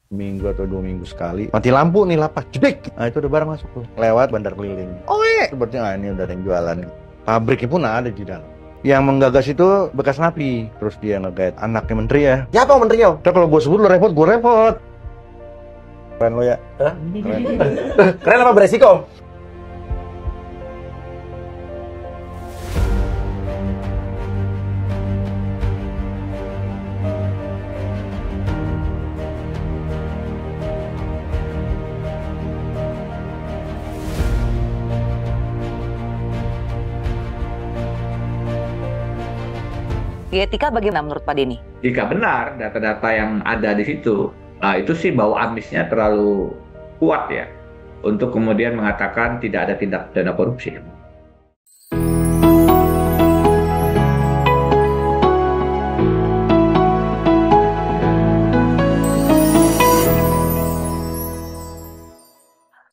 minggu atau 2 minggu sekali mati lampu nih lapas jedek, nah itu udah barang masuk tuh lewat bandar keliling, oh sepertinya ini udah ada yang jualan. Pabriknya pun ada di dalam. Yang menggagas itu bekas napi, terus dia ngegait anaknya menteri ya. Siapa menterinya? Udah kalau gue sebut lo repot, gue repot. Keren lo ya. Hah? Keren. Keren apa beresiko? Etika bagaimana menurut Pak Denny? Jika benar data-data yang ada di situ, itu sih bau amisnya terlalu kuat ya untuk kemudian mengatakan tidak ada tindak pidana korupsi.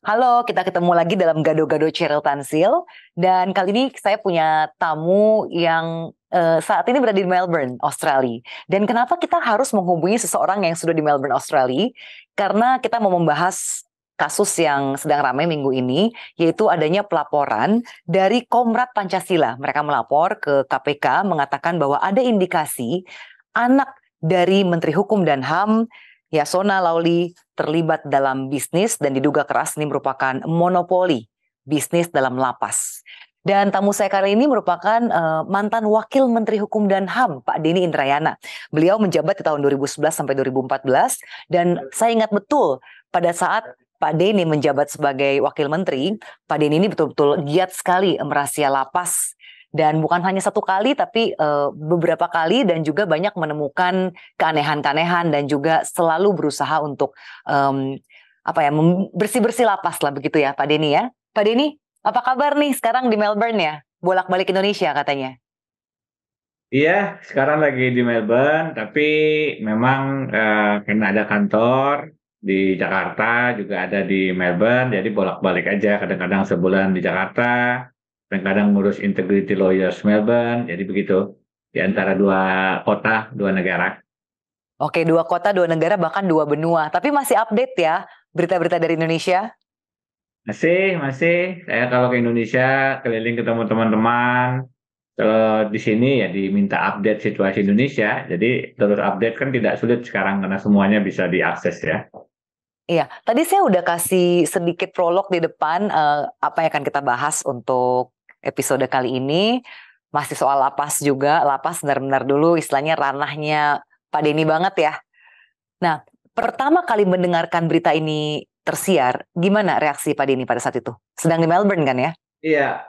Halo, kita ketemu lagi dalam Gado-Gado Cheryl Tansil. Dan kali ini saya punya tamu yang saat ini berada di Melbourne, Australia. Dan kenapa kita harus menghubungi seseorang yang sudah di Melbourne, Australia? Karena kita mau membahas kasus yang sedang ramai minggu ini, yaitu adanya pelaporan dari Komrad Pancasila. Mereka melapor ke KPK mengatakan bahwa ada indikasi anak dari Menteri Hukum dan HAM Yasona Lawli terlibat dalam bisnis dan diduga keras ini merupakan monopoli bisnis dalam lapas. Dan tamu saya kali ini merupakan mantan Wakil Menteri Hukum dan HAM, Pak Denny Indrayana. Beliau menjabat di tahun 2011 sampai 2014 dan saya ingat betul pada saat Pak Denny menjabat sebagai Wakil Menteri, Pak Denny ini betul-betul giat sekali merahasia lapas. Dan bukan hanya satu kali, tapi beberapa kali dan juga banyak menemukan keanehan-keanehan dan juga selalu berusaha untuk bersih-bersih lapas lah begitu ya Pak Denny ya. Pak Denny, apa kabar nih sekarang di Melbourne ya? Bolak-balik Indonesia katanya. Iya, sekarang lagi di Melbourne, tapi memang karena ada kantor di Jakarta, juga ada di Melbourne, jadi bolak-balik aja. Kadang-kadang sebulan di Jakarta, kadang-kadang ngurus Integrity Lawyers Melbourne, jadi begitu. Di antara dua kota, dua negara. Oke, 2 kota, 2 negara, bahkan 2 benua. Tapi masih update ya berita-berita dari Indonesia? Masih. Saya kalau ke Indonesia, keliling ketemu teman-teman. Kalau di sini ya diminta update situasi Indonesia, jadi terus update kan tidak sulit sekarang karena semuanya bisa diakses ya. Iya, tadi saya udah kasih sedikit prolog di depan apa yang akan kita bahas untuk episode kali ini. Masih soal lapas juga, lapas benar-benar dulu istilahnya ranahnya Pak Denny banget ya. Nah, pertama kali mendengarkan berita ini tersiar, gimana reaksi Pak Denny pada saat itu? Sedang di Melbourne kan ya? Iya,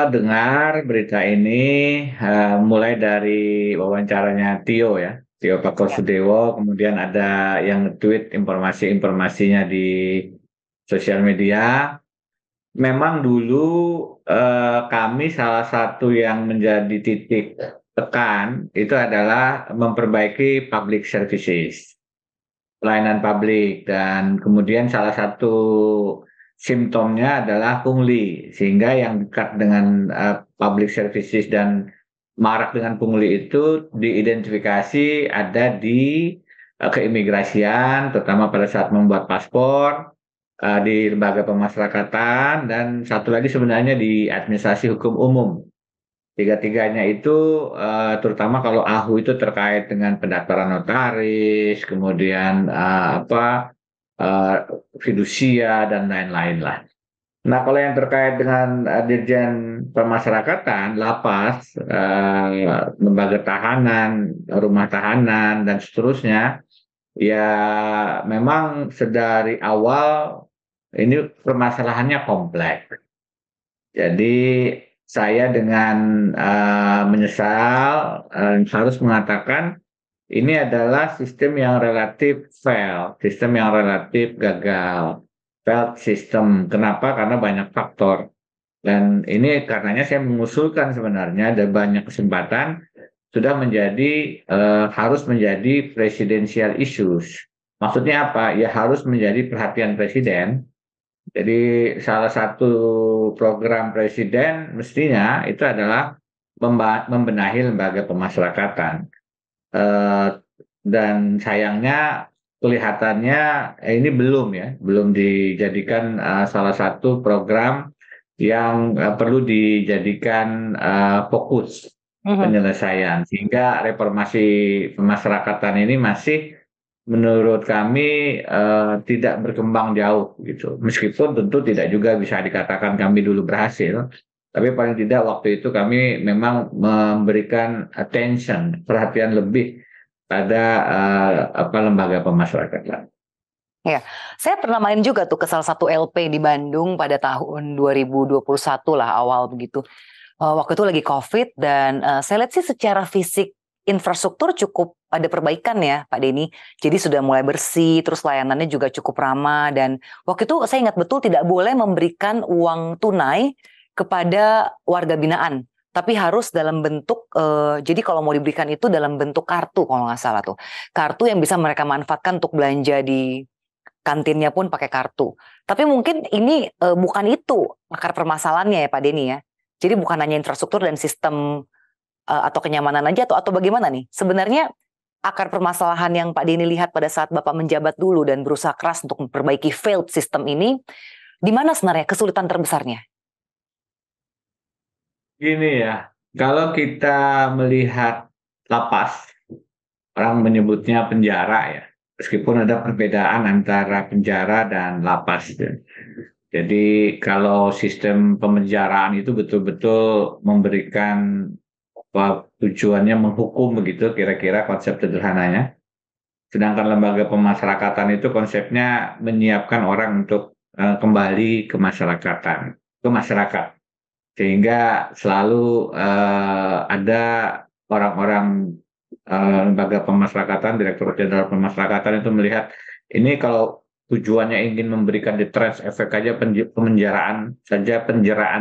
dengar berita ini mulai dari wawancaranya Tio ya, Tio Pakusadewo, kemudian ada yang nge-tweet informasi-informasinya di sosial media. Memang dulu kami salah satu yang menjadi titik tekan itu adalah memperbaiki public services, pelayanan publik, dan kemudian salah satu simptomnya adalah pungli, sehingga yang dekat dengan public services dan marak dengan pungli itu diidentifikasi ada di keimigrasian, terutama pada saat membuat paspor, di lembaga pemasyarakatan, dan satu lagi sebenarnya di administrasi hukum umum. Tiga-tiganya itu terutama kalau AHU itu terkait dengan pendaftaran notaris, kemudian eh, fidusia dan lain-lain lah. Nah, kalau yang terkait dengan Dirjen Pemasyarakatan, lapas, lembaga tahanan, rumah tahanan dan seterusnya, ya memang sedari awal ini permasalahannya kompleks. Jadi saya dengan menyesal harus mengatakan ini adalah sistem yang relatif fail, sistem yang relatif gagal, failed system. Kenapa? Karena banyak faktor. Dan ini karenanya saya mengusulkan sebenarnya ada banyak kesempatan sudah menjadi harus menjadi presidential issues. Maksudnya apa? Ya harus menjadi perhatian presiden. Jadi salah satu program presiden mestinya itu adalah membenahi lembaga pemasyarakatan. Dan sayangnya kelihatannya ini belum dijadikan salah satu program yang perlu dijadikan fokus penyelesaian, sehingga reformasi pemasyarakatan ini masih menurut kami tidak berkembang jauh gitu. Meskipun tentu tidak juga bisa dikatakan kami dulu berhasil, tapi paling tidak waktu itu kami memang memberikan perhatian lebih pada lembaga pemasyarakatan. Ya, saya pernah main juga tuh ke salah satu LP di Bandung pada tahun 2021 lah awal begitu. Waktu itu lagi COVID dan saya lihat sih secara fisik infrastruktur cukup ada perbaikan ya Pak Denny. Jadi sudah mulai bersih, terus layanannya juga cukup ramah dan waktu itu saya ingat betul tidak boleh memberikan uang tunai kepada warga binaan. Tapi harus dalam bentuk, jadi kalau mau diberikan itu dalam bentuk kartu kalau nggak salah tuh. Kartu yang bisa mereka manfaatkan untuk belanja di kantinnya pun pakai kartu. Tapi mungkin ini bukan itu akar permasalahannya ya Pak Denny ya. Jadi bukan hanya infrastruktur dan sistem atau kenyamanan aja atau bagaimana nih? Sebenarnya akar permasalahan yang Pak Denny lihat pada saat Bapak menjabat dulu dan berusaha keras untuk memperbaiki failed sistem ini, di mana sebenarnya kesulitan terbesarnya? Gini ya, kalau kita melihat lapas, orang menyebutnya penjara ya, meskipun ada perbedaan antara penjara dan lapas. Jadi kalau sistem pemenjaraan itu betul-betul memberikan tujuannya menghukum begitu, kira-kira konsep sederhananya. Sedangkan lembaga pemasyarakatan itu konsepnya menyiapkan orang untuk kembali ke masyarakat. Sehingga selalu ada orang-orang lembaga pemasyarakatan, Direktur Jenderal Pemasyarakatan itu melihat ini kalau tujuannya ingin memberikan deterrence efek aja, penjeraan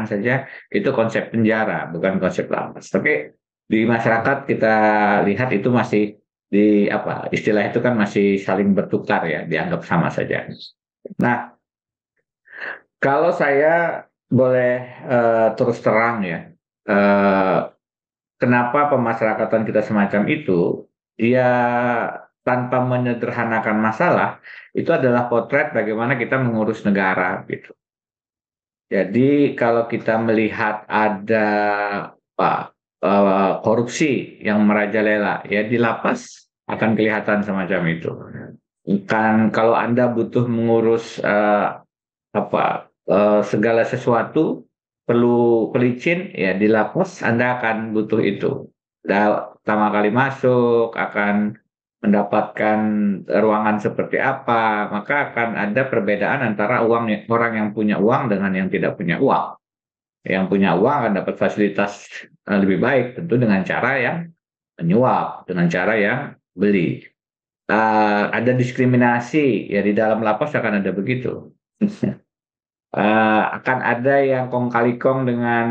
saja itu konsep penjara, bukan konsep lapas. Tapi di masyarakat kita lihat itu masih istilah itu kan masih saling bertukar ya, dianggap sama saja. Nah, kalau saya boleh terus terang ya, kenapa pemasyarakatan kita semacam itu, ya tanpa menyederhanakan masalah, itu adalah potret bagaimana kita mengurus negara gitu. Jadi kalau kita melihat ada korupsi yang merajalela, ya di lapas akan kelihatan semacam itu. Kan kalau Anda butuh mengurus segala sesuatu perlu pelicin, ya di lapas Anda akan butuh itu. Pertama kali masuk akan mendapatkan ruangan seperti apa, maka akan ada perbedaan antara orang yang punya uang dengan yang tidak punya uang. Yang punya uang akan dapat fasilitas lebih baik, tentu dengan cara yang menyuap, dengan cara yang beli. Ada diskriminasi, ya di dalam lapas akan ada begitu. Akan ada yang kong kali kong dengan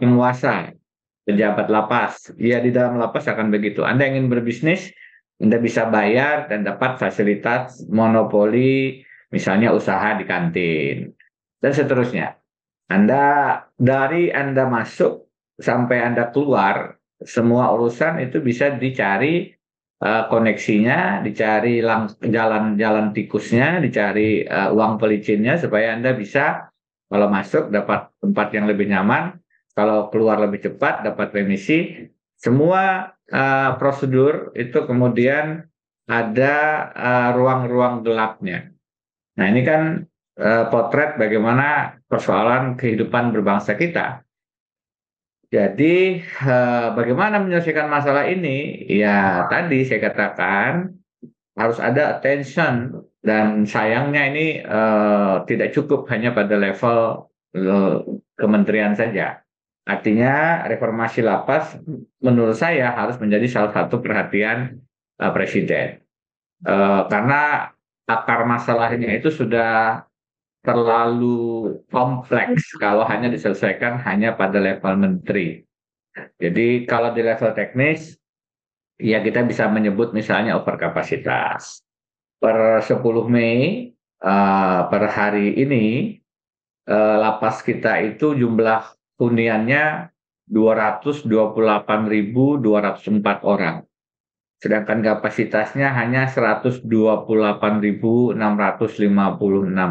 penguasa, pejabat lapas. Ya di dalam lapas akan begitu. Anda ingin berbisnis, Anda bisa bayar dan dapat fasilitas monopoli, misalnya usaha di kantin, dan seterusnya. Dari Anda masuk sampai Anda keluar, semua urusan itu bisa dicari koneksinya, dicari jalan tikusnya, dicari uang pelicinnya supaya Anda bisa kalau masuk dapat tempat yang lebih nyaman, kalau keluar lebih cepat dapat remisi. Semua prosedur itu kemudian ada ruang-ruang gelapnya. Nah ini kan potret bagaimana persoalan kehidupan berbangsa kita. Jadi bagaimana menyelesaikan masalah ini? Ya tadi saya katakan harus ada attention, dan sayangnya ini tidak cukup hanya pada level kementerian saja. Artinya reformasi lapas menurut saya harus menjadi salah satu perhatian Presiden. Karena akar masalahnya itu sudah terlalu kompleks kalau hanya diselesaikan hanya pada level menteri. Jadi kalau di level teknis, ya kita bisa menyebut misalnya overkapasitas. Per 10 Mei, per hari ini, lapas kita itu jumlah huniannya 228.204 orang. sedangkan kapasitasnya hanya 128.656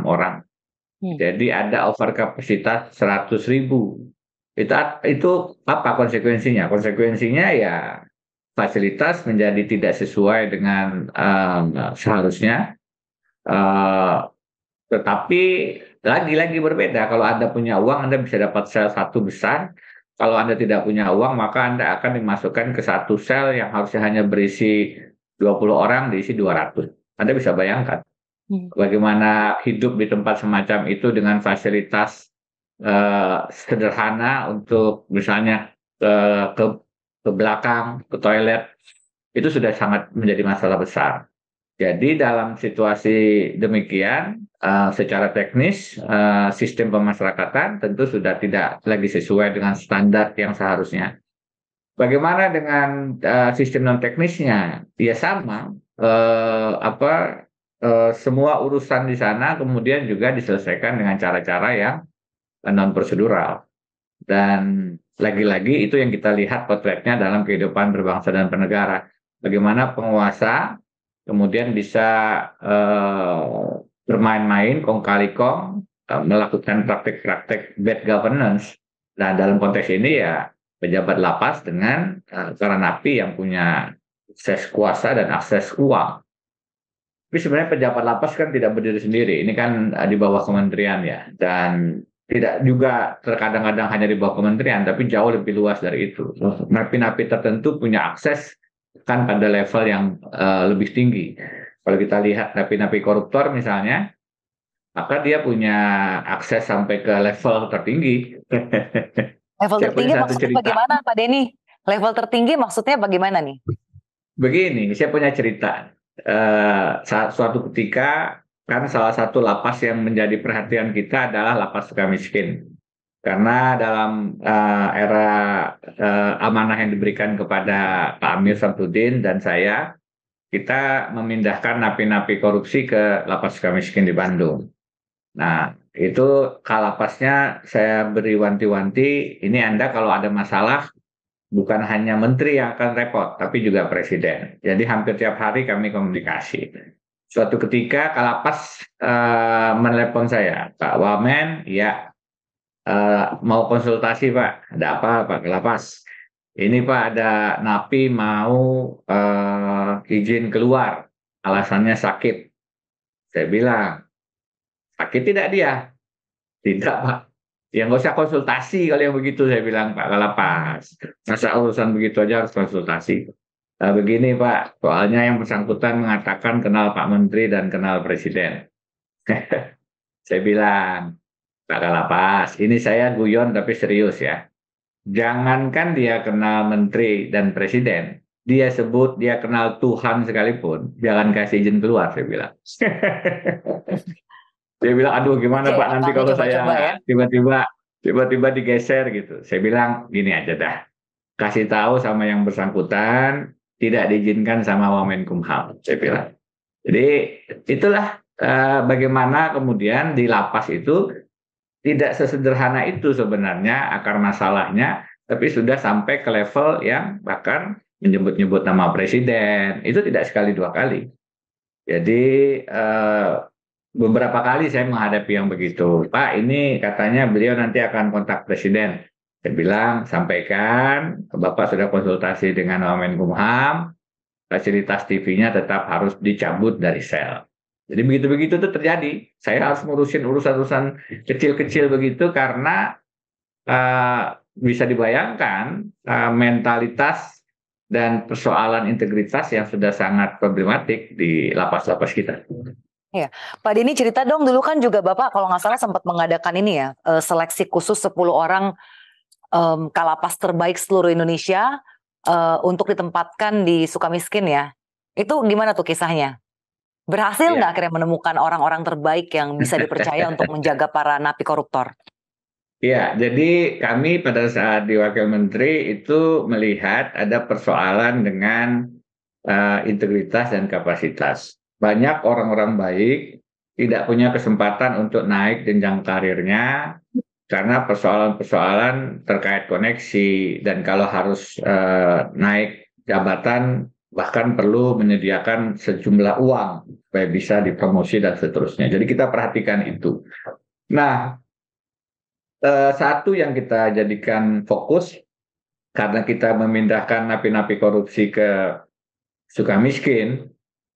orang. Jadi ada over kapasitas 100.000. Itu apa konsekuensinya? Konsekuensinya ya fasilitas menjadi tidak sesuai dengan seharusnya. Tetapi lagi-lagi berbeda. Kalau Anda punya uang, Anda bisa dapat sel satu besar. Kalau Anda tidak punya uang, maka Anda akan dimasukkan ke satu sel yang harusnya hanya berisi 20 orang, diisi 200. Anda bisa bayangkan bagaimana hidup di tempat semacam itu dengan fasilitas sederhana untuk misalnya ke belakang, ke toilet, itu sudah sangat menjadi masalah besar. Jadi dalam situasi demikian, secara teknis, sistem pemasyarakatan tentu sudah tidak lagi sesuai dengan standar yang seharusnya. Bagaimana dengan sistem non teknisnya? Ya sama, semua urusan di sana kemudian juga diselesaikan dengan cara-cara yang non prosedural. Dan lagi-lagi itu yang kita lihat potretnya dalam kehidupan berbangsa dan bernegara. Bagaimana penguasa kemudian bisa bermain-main, kong kali kong, melakukan praktek-praktek bad governance. Nah, dalam konteks ini ya pejabat lapas dengan para napi yang punya akses kuasa dan akses uang. Tapi sebenarnya pejabat lapas kan tidak berdiri sendiri. Ini kan di bawah kementerian ya. Dan tidak juga terkadang-kadang hanya di bawah kementerian, tapi jauh lebih luas dari itu. Napi-napi tertentu punya akses kan pada level yang lebih tinggi. Kalau kita lihat napi-napi koruptor misalnya, maka dia punya akses sampai ke level tertinggi. Level Saya tertinggi punya satu maksudnya cerita. bagaimana, Pak Denny? Level tertinggi maksudnya bagaimana nih? Begini, saya punya cerita. Suatu ketika, kan salah satu lapas yang menjadi perhatian kita adalah lapas Sukamiskin. Karena dalam era amanah yang diberikan kepada Pak Amir Samsudin dan saya, kita memindahkan napi-napi korupsi ke lapas Sukamiskin di Bandung. Nah, itu kalapasnya saya beri wanti-wanti, ini Anda kalau ada masalah, bukan hanya menteri yang akan repot, tapi juga presiden. Jadi hampir tiap hari kami komunikasi. Suatu ketika Kalapas menelepon saya, Pak Wamen, ya mau konsultasi Pak. Ada apa Pak Kalapas? Ini Pak ada napi mau izin keluar, alasannya sakit. Saya bilang, sakit tidak dia? Tidak Pak. Ya nggak usah konsultasi kalau yang begitu, saya bilang Pak Kalapas. Masa urusan begitu aja harus konsultasi. Begini Pak, soalnya yang bersangkutan mengatakan kenal Pak Menteri dan kenal Presiden. Saya bilang, Pak Kalapas, ini saya guyon tapi serius ya. Jangankan dia kenal Menteri dan Presiden, dia sebut dia kenal Tuhan sekalipun, jangan kasih izin keluar, saya bilang. Dia bilang, aduh gimana Pak nanti kalau saya tiba-tiba digeser gitu. Saya bilang, gini aja dah. Kasih tahu sama yang bersangkutan, tidak diizinkan sama Wamenkumham. Saya bilang. Jadi itulah bagaimana kemudian di lapas itu tidak sesederhana itu sebenarnya akar masalahnya, tapi sudah sampai ke level yang bahkan menyebut-nyebut nama presiden. Itu tidak sekali dua kali. Jadi beberapa kali saya menghadapi yang begitu. Pak, ini katanya beliau nanti akan kontak presiden. Saya bilang, sampaikan, Bapak sudah konsultasi dengan Wamenkumham, fasilitas TV-nya tetap harus dicabut dari sel. Jadi begitu-begitu itu terjadi. Saya harus ngurusin urusan-urusan kecil-kecil begitu karena bisa dibayangkan mentalitas dan persoalan integritas yang sudah sangat problematik di lapas-lapas kita. Ya, Pak Denny cerita dong, dulu kan juga Bapak kalau nggak salah sempat mengadakan ini ya, seleksi khusus 10 orang kalapas terbaik seluruh Indonesia untuk ditempatkan di Sukamiskin ya. Itu gimana tuh kisahnya? Berhasil nggak akhirnya menemukan orang-orang terbaik yang bisa dipercaya untuk menjaga para napi koruptor? Ya, jadi kami pada saat di Wakil Menteri itu melihat ada persoalan dengan integritas dan kapasitas. Banyak orang-orang baik tidak punya kesempatan untuk naik jenjang karirnya karena persoalan-persoalan terkait koneksi, dan kalau harus naik jabatan bahkan perlu menyediakan sejumlah uang supaya bisa dipromosi dan seterusnya. Jadi kita perhatikan itu. Nah, satu yang kita jadikan fokus karena kita memindahkan napi-napi korupsi ke Sukamiskin.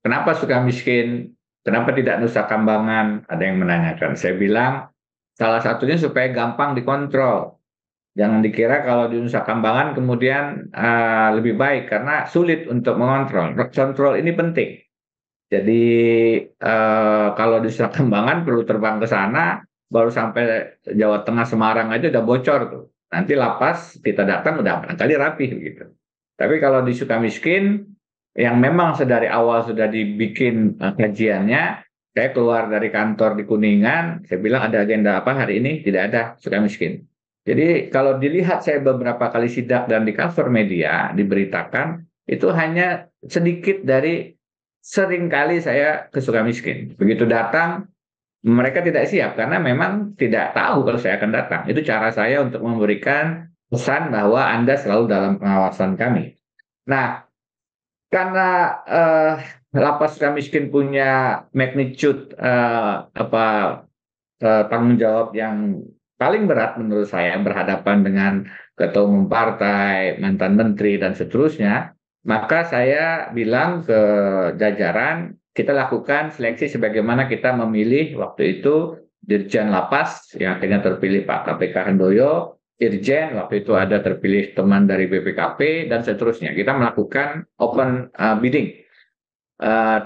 Kenapa Sukamiskin? Kenapa tidak Nusa Kambangan? Ada yang menanyakan. Saya bilang salah satunya supaya gampang dikontrol. Jangan dikira kalau di Nusa Kambangan kemudian lebih baik karena sulit untuk mengontrol. Kontrol ini penting. Jadi kalau di Nusa Kambangan perlu terbang ke sana, baru sampai Jawa Tengah Semarang aja udah bocor tuh. Nanti lapas kita datang udah barangkali rapi gitu. Tapi kalau di Sukamiskin yang memang sedari awal sudah dibikin kajiannya, saya keluar dari kantor di Kuningan, saya bilang ada agenda apa hari ini? Tidak ada, Sukamiskin. Jadi kalau dilihat saya beberapa kali sidak dan di cover media diberitakan, itu hanya sedikit dari seringkali saya ke Sukamiskin. Begitu datang, mereka tidak siap karena memang tidak tahu kalau saya akan datang. Itu cara saya untuk memberikan pesan bahwa Anda selalu dalam pengawasan kami. Nah, karena lapas Sukamiskin punya magnitude tanggung jawab yang paling berat menurut saya berhadapan dengan ketua umum partai, mantan menteri dan seterusnya, maka saya bilang ke jajaran kita lakukan seleksi sebagaimana kita memilih waktu itu Dirjen Lapas yang akhirnya terpilih Pak KPK Handoyo, Irjen, waktu itu ada terpilih teman dari BPKP, dan seterusnya. Kita melakukan open bidding.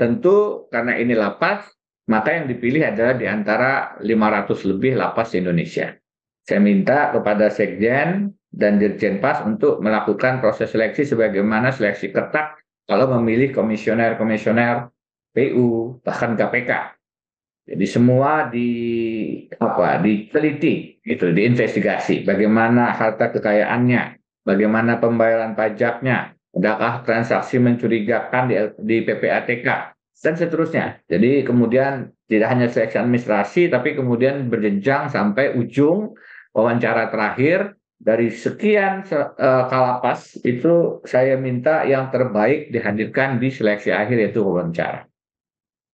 Tentu karena ini lapas, maka yang dipilih adalah di antara 500 lebih lapas di Indonesia. Saya minta kepada Sekjen dan Dirjen Pas untuk melakukan proses seleksi sebagaimana seleksi ketat kalau memilih komisioner-komisioner PU, bahkan KPK. Jadi semua diteliti, gitu, diinvestigasi. Bagaimana harta kekayaannya, bagaimana pembayaran pajaknya, adakah transaksi mencurigakan di PPATK, dan seterusnya. Jadi kemudian tidak hanya seleksi administrasi, tapi kemudian berjenjang sampai ujung wawancara terakhir. Dari sekian kalapas itu saya minta yang terbaik dihadirkan di seleksi akhir, yaitu wawancara.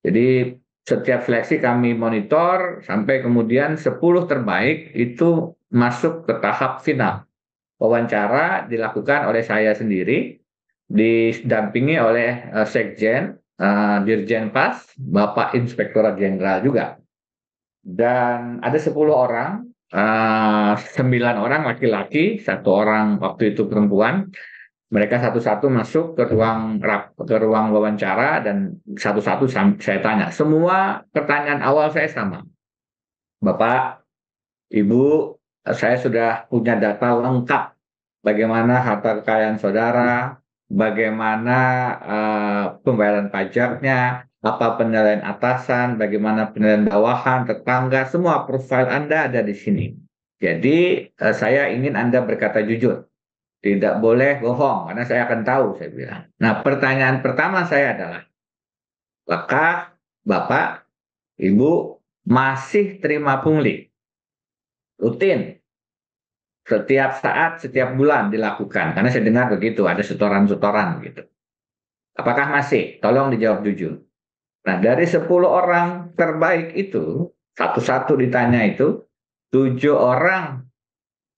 Jadi setiap seleksi kami monitor sampai kemudian 10 terbaik itu masuk ke tahap final. Wawancara dilakukan oleh saya sendiri, didampingi oleh Sekjen, Dirjen Pas, Bapak Inspektorat Jenderal juga. Dan ada 10 orang, 9 orang laki-laki, 1 orang waktu itu perempuan. Mereka satu-satu masuk ke ruang wawancara dan satu-satu saya tanya. Semua pertanyaan awal saya sama. Bapak, Ibu, saya sudah punya data lengkap. Bagaimana harta kekayaan saudara, bagaimana pembayaran pajaknya, apa penilaian atasan, bagaimana penilaian bawahan, tetangga, semua profil Anda ada di sini. Jadi saya ingin Anda berkata jujur. Tidak boleh bohong, karena saya akan tahu, saya bilang. Nah, pertanyaan pertama saya adalah, apakah Bapak, Ibu masih terima pungli? Rutin. Setiap saat, setiap bulan dilakukan. Karena saya dengar begitu, ada setoran-setoran gitu. Apakah masih? Tolong dijawab jujur. Nah, dari 10 orang terbaik itu, satu-satu ditanya itu, 7 orang,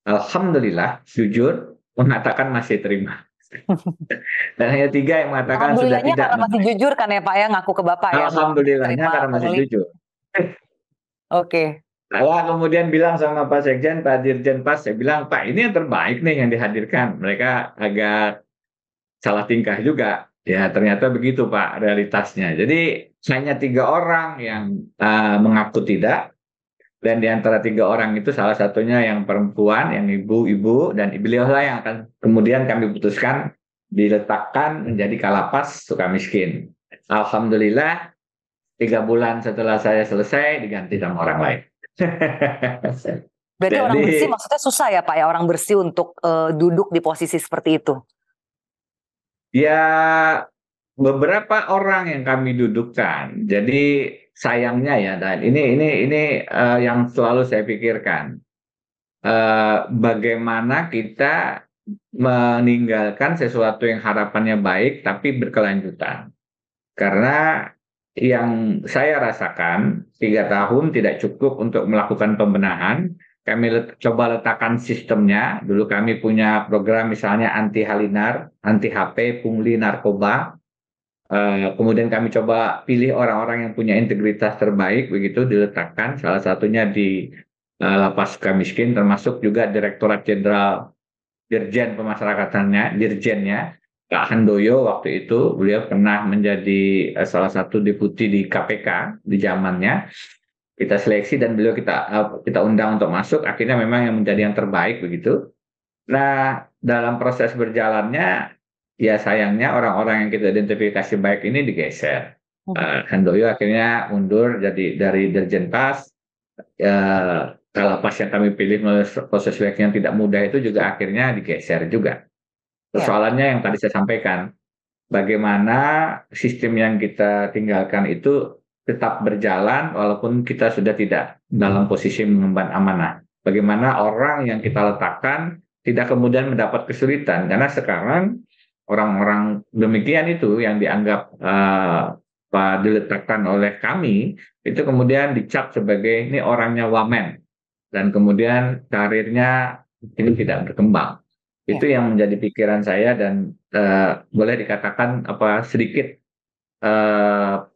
alhamdulillah, jujur, mengatakan masih terima. Dan hanya 3 yang mengatakan sudah tidak. Karena masih jujur kan ya Pak ya, ngaku ke Bapak ya. Alhamdulillahnya karena masih jujur. Oke. Saya kemudian bilang sama Pak Sekjen, Pak Dirjen Pas, saya bilang, Pak ini yang terbaik nih yang dihadirkan. Mereka agak salah tingkah juga. Ya ternyata begitu Pak realitasnya. Jadi hanya 3 orang yang mengaku tidak. Dan di antara 3 orang itu salah satunya yang perempuan, yang ibu-ibu, dan beliaulah yang akan kemudian kami putuskan diletakkan menjadi Kalapas Sukamiskin. Alhamdulillah 3 bulan setelah saya selesai diganti sama orang lain. Berarti orang bersih maksudnya susah ya Pak ya, orang bersih untuk duduk di posisi seperti itu? Ya beberapa orang yang kami dudukkan. Jadi sayangnya ya, dan ini yang selalu saya pikirkan. Bagaimana kita meninggalkan sesuatu yang harapannya baik tapi berkelanjutan. Karena yang saya rasakan 3 tahun tidak cukup untuk melakukan pembenahan. Kami coba letakkan sistemnya. Dulu kami punya program misalnya anti halinar, anti HP, pungli, narkoba. Kemudian kami coba pilih orang-orang yang punya integritas terbaik, begitu diletakkan. Salah satunya di Lapas Sukamiskin, termasuk juga Direktorat Jenderal Dirjen Pemasyarakatannya, Dirjennya, Kak Handoyo waktu itu. Beliau pernah menjadi salah satu deputi di KPK di zamannya. Kita seleksi dan beliau kita undang untuk masuk. Akhirnya memang yang menjadi yang terbaik begitu. Nah, dalam proses berjalannya, ya sayangnya orang-orang yang kita identifikasi baik ini digeser. Handoyo akhirnya mundur jadi dari Dirjen Pas. Kalapas yang kami pilih melalui proses seleksi yang tidak mudah itu juga akhirnya digeser juga. Persoalannya yang tadi saya sampaikan, bagaimana sistem yang kita tinggalkan itu tetap berjalan walaupun kita sudah tidak dalam posisi mengemban amanah. Bagaimana orang yang kita letakkan tidak kemudian mendapat kesulitan, karena sekarang orang-orang demikian itu yang dianggap diletakkan oleh kami itu kemudian dicap sebagai ini orangnya wamen dan kemudian karirnya ini tidak berkembang. Itu yang menjadi pikiran saya dan boleh dikatakan sedikit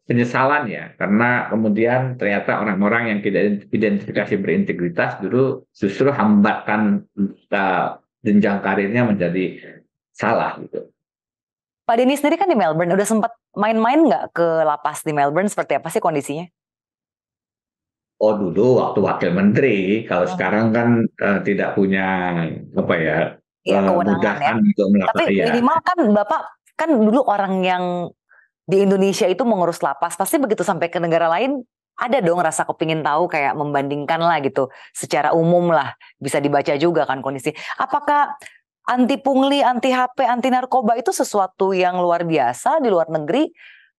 penyesalan ya, karena kemudian ternyata orang-orang yang tidak identifikasi berintegritas dulu justru hambatkan jenjang karirnya menjadi salah gitu. Pak Denny sendiri kan di Melbourne, udah sempat main-main nggak ke lapas di Melbourne? Seperti apa sih kondisinya? Oh dulu waktu wakil menteri, kalau sekarang kan tidak punya kewenangan ya. untuk melakukan. Tapi minimal kan Bapak kan dulu orang yang di Indonesia itu mengurus lapas, pasti begitu sampai ke negara lain ada dong rasa kepingin tahu, kayak membandingkan lah gitu, secara umum lah bisa dibaca juga kan kondisi. Apakah anti pungli, anti HP, anti narkoba itu sesuatu yang luar biasa di luar negeri?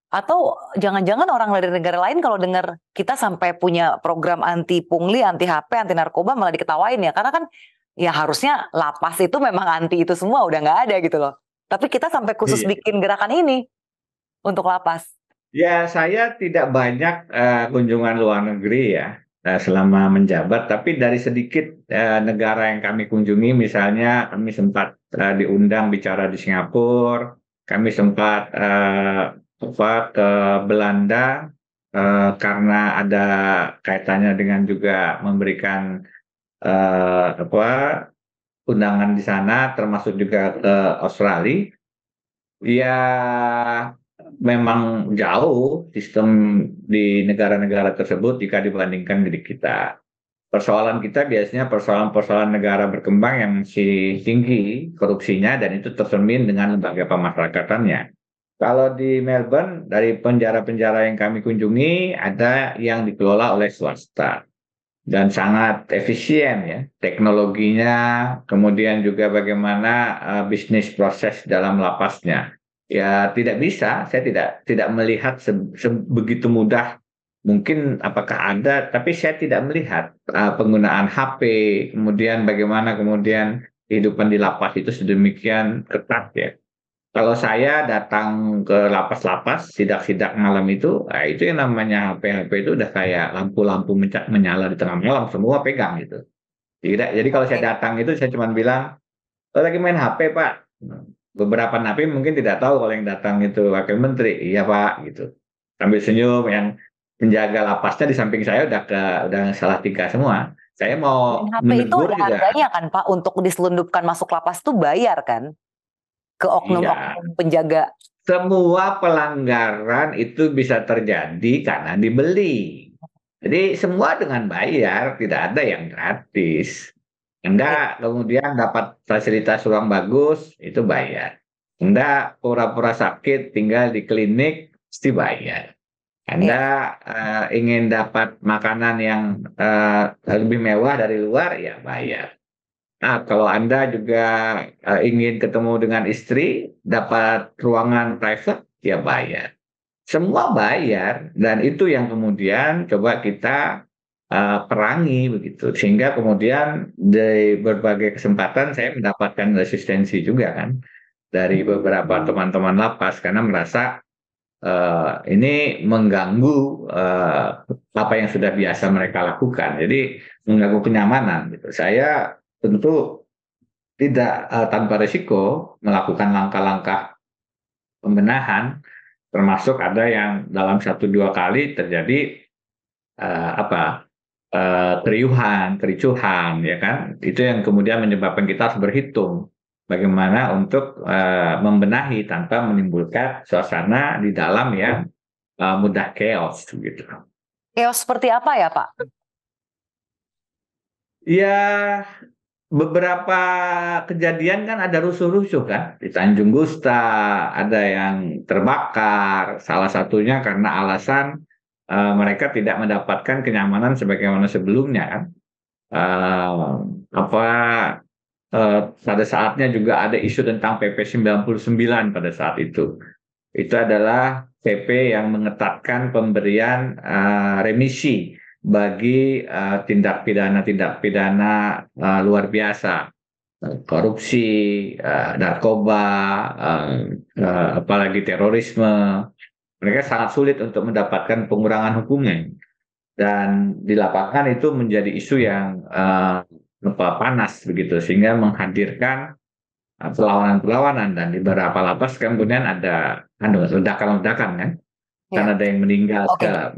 Atau jangan-jangan orang dari negara lain kalau dengar kita sampai punya program anti pungli, anti HP, anti narkoba malah diketawain ya? Karena kan ya harusnya lapas itu memang anti itu semua, udah nggak ada gitu loh. Tapi kita sampai khusus bikin gerakan ini untuk lapas. Ya, saya tidak banyak kunjungan luar negeri ya selama menjabat, tapi dari sedikit negara yang kami kunjungi, misalnya kami sempat diundang bicara di Singapura, kami sempat ke Belanda karena ada kaitannya dengan juga memberikan undangan di sana, termasuk juga ke Australia. Ya, memang jauh sistem di negara-negara tersebut jika dibandingkan diri kita. Persoalan kita biasanya persoalan-persoalan negara berkembang yang masih tinggi korupsinya dan itu tercermin dengan lembaga pemasyarakatannya. Kalau di Melbourne, dari penjara-penjara yang kami kunjungi, ada yang dikelola oleh swasta dan sangat efisien ya teknologinya, kemudian juga bagaimana bisnis proses dalam lapasnya. Ya tidak bisa, saya tidak melihat sebegitu mudah. Mungkin apakah ada, tapi saya tidak melihat penggunaan HP, kemudian bagaimana kemudian kehidupan di lapas itu sedemikian ketat ya. Kalau saya datang ke lapas-lapas, sidak-sidak malam itu yang namanya HP-HP itu udah kayak lampu-lampu menyala di tengah malam, semua pegang gitu. Jadi kalau saya datang itu saya cuma bilang, oh, lagi main HP Pak. Beberapa napi mungkin tidak tahu kalau yang datang itu wakil menteri. Iya Pak, gitu. Sambil senyum, yang penjaga lapasnya di samping saya udah salah tingkah semua. Saya mau HP itu ada harganya kan Pak, untuk diselundupkan masuk lapas tuh bayar kan? Ke oknum-oknum penjaga. Semua pelanggaran itu bisa terjadi karena dibeli. Jadi semua dengan bayar, tidak ada yang gratis. Anda kemudian dapat fasilitas ruang bagus, itu bayar. Anda pura-pura sakit, tinggal di klinik, pasti bayar. Anda ingin dapat makanan yang lebih mewah dari luar, ya bayar. Nah, kalau Anda juga ingin ketemu dengan istri, dapat ruangan private, ya bayar. Semua bayar, dan itu yang kemudian coba kita perangi begitu. Sehingga kemudian di berbagai kesempatan saya mendapatkan resistensi juga kan dari beberapa teman-teman lapas karena merasa ini mengganggu apa yang sudah biasa mereka lakukan. Jadi mengganggu kenyamanan gitu. Saya tentu tidak tanpa risiko melakukan langkah-langkah pembenahan, termasuk ada yang dalam 1-2 kali terjadi kericuhan, ya kan? Itu yang kemudian menyebabkan kita harus berhitung bagaimana untuk membenahi tanpa menimbulkan suasana di dalam yang mudah chaos, gitu. Chaos seperti apa ya, Pak? Ya, beberapa kejadian kan ada rusuh-rusuh kan di Tanjung Gusta, ada yang terbakar, salah satunya karena alasan mereka tidak mendapatkan kenyamanan sebagaimana sebelumnya kan. Pada saatnya juga ada isu tentang PP 99 pada saat itu. Itu adalah PP yang mengetatkan pemberian remisi bagi tindak pidana luar biasa, korupsi, narkoba, apalagi terorisme. Mereka sangat sulit untuk mendapatkan pengurangan hukumnya, dan di lapangan itu menjadi isu yang panas begitu, sehingga menghadirkan perlawanan-perlawanan, dan di beberapa lapas kemudian ada ledakan-ledakan kan. Kan ada yang meninggal.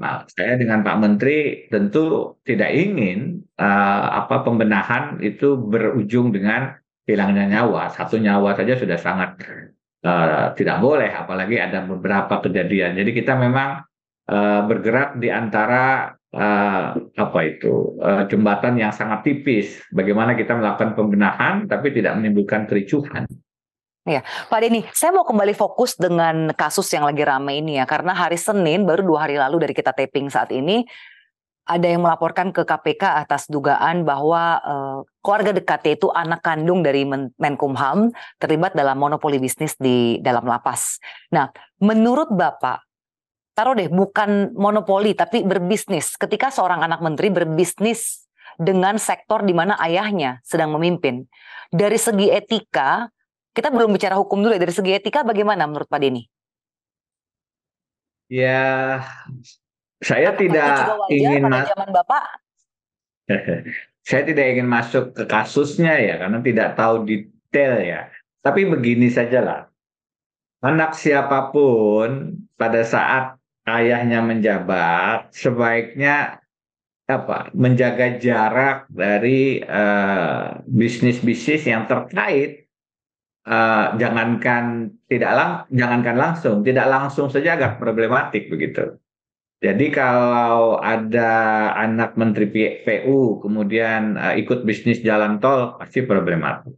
Nah, saya dengan Pak Menteri tentu tidak ingin pembenahan itu berujung dengan hilangnya nyawa. Satu nyawa saja sudah sangat tidak boleh, apalagi ada beberapa kejadian. Jadi kita memang bergerak di antara jembatan yang sangat tipis. Bagaimana kita melakukan pembenahan tapi tidak menimbulkan kericuhan. Ya, Pak Denny, saya mau kembali fokus dengan kasus yang lagi ramai ini ya, karena hari Senin, baru 2 hari lalu dari kita taping saat ini, ada yang melaporkan ke KPK atas dugaan bahwa keluarga dekatnya itu anak kandung dari Menkumham terlibat dalam monopoli bisnis di dalam lapas. Nah, menurut Bapak, taruh deh bukan monopoli tapi berbisnis, ketika seorang anak menteri berbisnis dengan sektor di mana ayahnya sedang memimpin, dari segi etika, kita belum bicara hukum dulu ya, dari segi etika bagaimana menurut Pak Denny? Ya, saya Apakah tidak itu juga wajar ingin pada zaman Bapak? Saya tidak ingin masuk ke kasusnya ya, karena tidak tahu detail ya. Tapi begini sajalah, anak siapapun pada saat ayahnya menjabat sebaiknya menjaga jarak dari bisnis-bisnis yang terkait. Jangankan langsung, tidak langsung saja agak problematik begitu. Jadi kalau ada anak menteri PU kemudian ikut bisnis jalan tol, pasti problematik.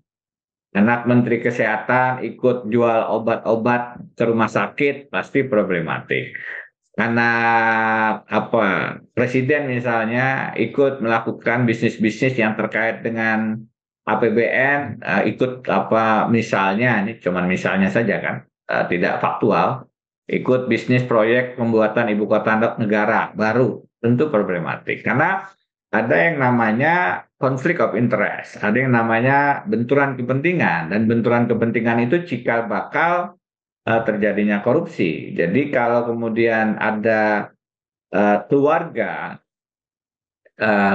Anak menteri kesehatan ikut jual obat-obat ke rumah sakit, pasti problematik. Karena presiden misalnya ikut melakukan bisnis-bisnis yang terkait dengan APBN, ikut misalnya, ini cuma misalnya saja kan, tidak faktual, ikut bisnis proyek pembuatan ibu kota negara baru, tentu problematik. Karena ada yang namanya konflik of interest, ada yang namanya benturan kepentingan, dan benturan kepentingan itu cikal bakal terjadinya korupsi. Jadi kalau kemudian ada keluarga,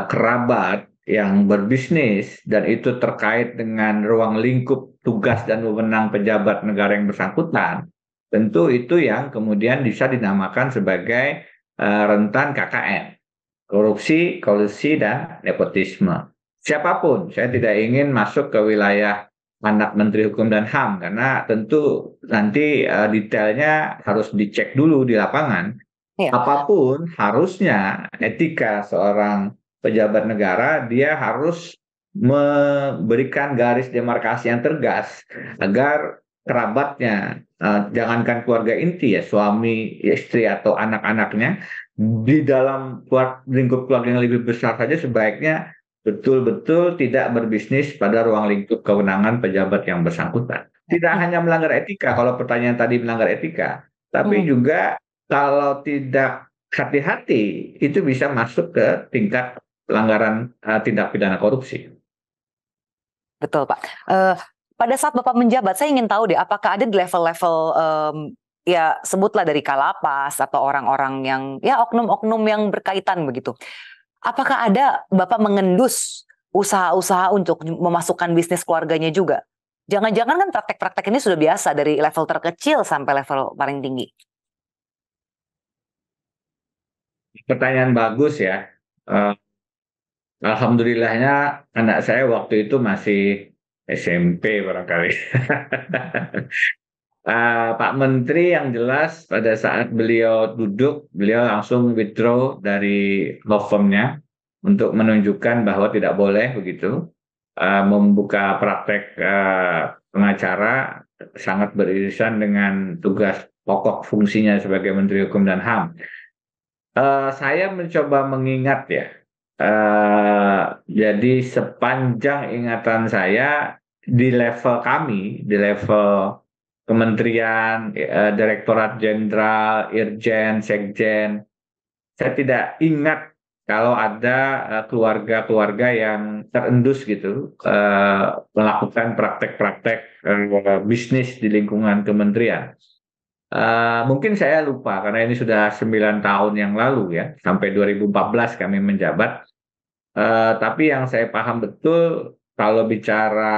kerabat yang berbisnis dan itu terkait dengan ruang lingkup tugas dan wewenang pejabat negara yang bersangkutan, tentu itu yang kemudian bisa dinamakan sebagai rentan KKN, korupsi, kolusi, dan nepotisme. Siapapun, saya tidak ingin masuk ke wilayah anak Menteri Hukum dan HAM, karena tentu nanti detailnya harus dicek dulu di lapangan. Ya. Apapun harusnya etika seorang pejabat negara, dia harus memberikan garis demarkasi yang tegas agar kerabatnya, jangankan keluarga inti ya, suami, istri atau anak-anaknya, di dalam lingkup keluarga yang lebih besar saja sebaiknya betul-betul tidak berbisnis pada ruang lingkup kewenangan pejabat yang bersangkutan. Tidak hanya melanggar etika, kalau pertanyaan tadi melanggar etika, tapi juga kalau tidak hati-hati itu bisa masuk ke tingkat pelanggaran tindak pidana korupsi. Betul, Pak. Pada saat Bapak menjabat, saya ingin tahu deh, apakah ada di level-level ya sebutlah dari Kalapas atau orang-orang yang ya oknum-oknum yang berkaitan begitu. Apakah ada Bapak mengendus usaha-usaha untuk memasukkan bisnis keluarganya juga? Jangan-jangan kan praktek-praktek ini sudah biasa dari level terkecil sampai level paling tinggi. Pertanyaan bagus ya. Eh, Alhamdulillahnya anak saya waktu itu masih SMP barangkali. Pak Menteri yang jelas pada saat beliau duduk, beliau langsung withdraw dari law firm-nya untuk menunjukkan bahwa tidak boleh begitu membuka praktek pengacara sangat beririsan dengan tugas pokok fungsinya sebagai Menteri Hukum dan HAM. Saya mencoba mengingat ya, jadi sepanjang ingatan saya di level kami, di level kementerian, direktorat jenderal, irjen, sekjen, saya tidak ingat kalau ada keluarga-keluarga yang terendus gitu melakukan praktek-praktek bisnis di lingkungan kementerian. Mungkin saya lupa karena ini sudah 9 tahun yang lalu ya, sampai 2014 kami menjabat. Tapi yang saya paham betul kalau bicara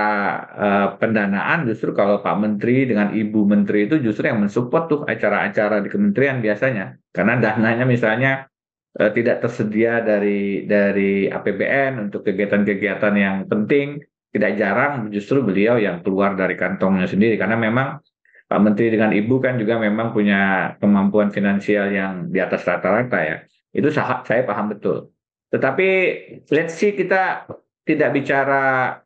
pendanaan, justru kalau Pak Menteri dengan Ibu Menteri itu justru yang mensupport tuh acara-acara di kementerian biasanya, karena dananya misalnya tidak tersedia dari APBN untuk kegiatan-kegiatan yang penting, tidak jarang justru beliau yang keluar dari kantongnya sendiri, karena memang Pak Menteri dengan Ibu kan juga memang punya kemampuan finansial yang di atas rata-rata ya. Itu saya paham betul. Tetapi let's see, kita tidak bicara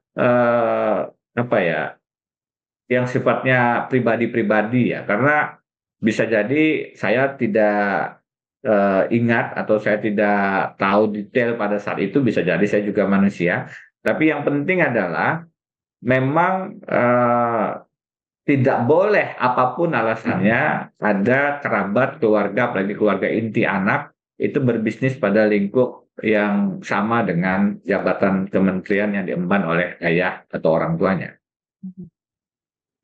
apa ya, yang sifatnya pribadi-pribadi ya, karena bisa jadi saya tidak ingat atau saya tidak tahu detail pada saat itu, bisa jadi saya juga manusia. Tapi yang penting adalah memang tidak boleh apapun alasannya ada kerabat, keluarga, apalagi keluarga inti anak itu berbisnis pada lingkup yang sama dengan jabatan kementerian yang diemban oleh ayah atau orang tuanya.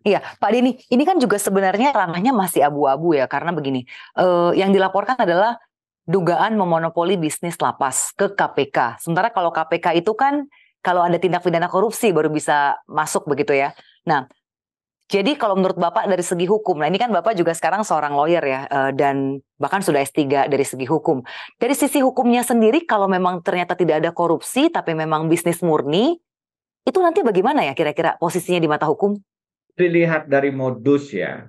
Iya, Pak Denny, ini kan juga sebenarnya ranahnya masih abu-abu ya, karena begini, yang dilaporkan adalah dugaan memonopoli bisnis lapas ke KPK. Sementara kalau KPK itu kan kalau ada tindak pidana korupsi baru bisa masuk begitu ya. Nah, jadi kalau menurut Bapak dari segi hukum, nah ini kan Bapak juga sekarang seorang lawyer ya, dan bahkan sudah S3 dari segi hukum. Dari sisi hukumnya sendiri, kalau memang ternyata tidak ada korupsi, tapi memang bisnis murni, itu nanti bagaimana ya kira-kira posisinya di mata hukum? Dilihat dari modus ya,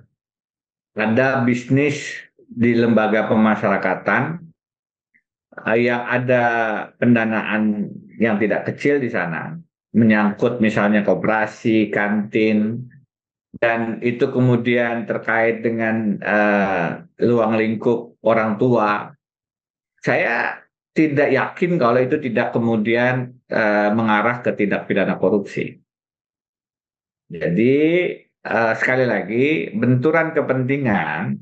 ada bisnis di lembaga pemasyarakatan yang ada pendanaan yang tidak kecil di sana, menyangkut misalnya koperasi, kantin, dan itu kemudian terkait dengan ruang lingkup orang tua. Saya tidak yakin kalau itu tidak kemudian mengarah ke tindak pidana korupsi. Jadi sekali lagi, benturan kepentingan